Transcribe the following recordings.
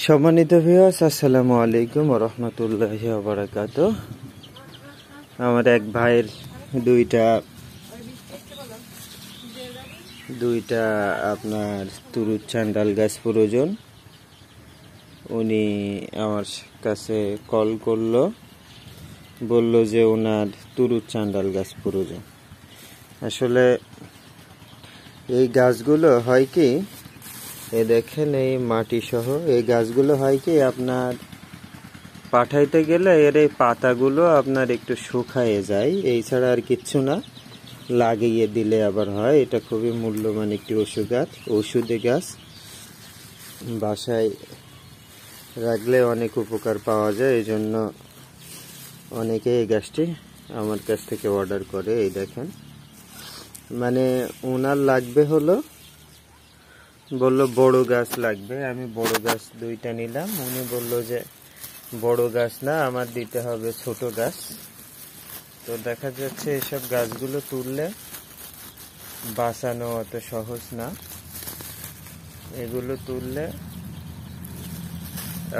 সম্মানিত ভিউয়ার্স, আসসালামু আলাইকুম ওয়া রাহমাতুল্লাহি ওয়া বারাকাতুহু। আমার এক ভাইয়ের দুইটা আপনার তুরুচ চান্ডাল গাছ প্রয়োজন। উনি আমার কাছে কল করলো, বলল যে ওনার তুরুচ চান্ডাল গাছ প্রয়োজন। আসলে এই গাছগুলো হয় কি, দেখেন এই মাটি সহ এই গাছগুলো হয় কি, আপনার পাঠাইতে গেলে এর এই পাতাগুলো আপনার একটু শুকায়ে যায়, এই ছাড়া আর কিচ্ছু না। লাগিয়ে দিলে আবার হয়। এটা খুবই মূল্যবান একটি ঔষধি গাছ। বাসায় রাখলে অনেক উপকার পাওয়া যায়, এই জন্য অনেকে এই গাছটি আমার কাছ থেকে অর্ডার করে। এই দেখেন, মানে ওনার লাগবে হলো, বলল বড় গাছ লাগবে। আমি বড় গাছ দুইটা নিলাম। উনি বলল যে বড় গাছ না, আমার দিতে হবে ছোট গাছ। তো দেখা যাচ্ছে এসব গাছগুলো তুললে বাঁচানো অত সহজ না। এগুলো তুললে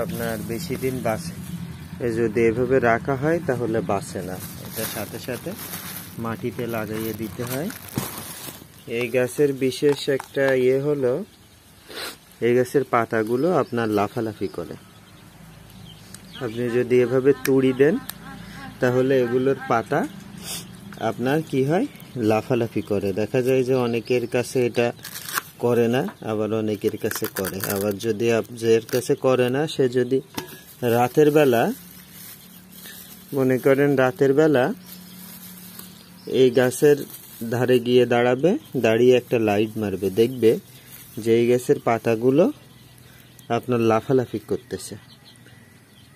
আপনার বেশি দিন বাঁচে, যদি এভাবে রাখা হয় তাহলে বাঁচে না। এটা সাথে সাথে মাটিতে লাগাইয়ে দিতে হয়। এই গাছের বিশেষ একটা হলো, এই গাছের পাতাগুলো আপনার লাফালাফি করে। আপনি যদি এভাবে তুড়ি দেন তাহলে এগুলোর পাতা আপনার কি হয়, লাফালাফি করে। দেখা যায় যে অনেকের কাছে এটা করে না, আবার অনেকের কাছে করে। আবার যদি যার কাছে করে না, সে যদি রাতের বেলা, মনে করেন রাতের বেলা এই গাছের ধারে গিয়ে দাঁড়াবে, দাঁড়িয়ে একটা লাইট মারবে, দেখবে যে এই গাছের পাতাগুলো আপনার লাফালাফি করতেছে।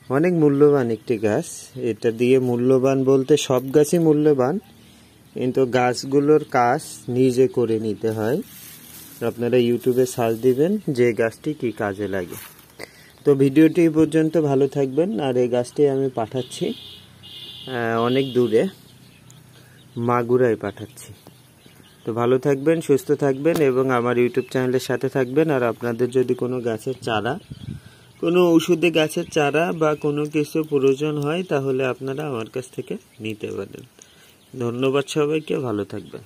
অনেক মূল্যবান একটি গাছ। এটা দিয়ে মূল্যবান বলতে সব গাছই মূল্যবান, কিন্তু গাছগুলোর কাজ নিজে করে নিতে হয়। আপনারা ইউটিউবে সার্চ দিবেন যে গাছটি কি কাজে লাগে। তো ভিডিওটি পর্যন্ত ভালো থাকবেন। আর এই গাছটি আমি পাঠাচ্ছি অনেক দূরে, মাগুরায় পাঠাচ্ছি। তো ভালো থাকবেন, সুস্থ থাকবেন এবং আমার ইউটিউব চ্যানেলের সাথে থাকবেন। আর আপনাদের যদি কোনো গাছের চারা, কোনো ঔষধি গাছের চারা বা কোনো কিছু প্রয়োজন হয়, তাহলে আপনারা আমার কাছ থেকে নিতে পারেন। ধন্যবাদ সবাইকে, ভালো থাকবেন।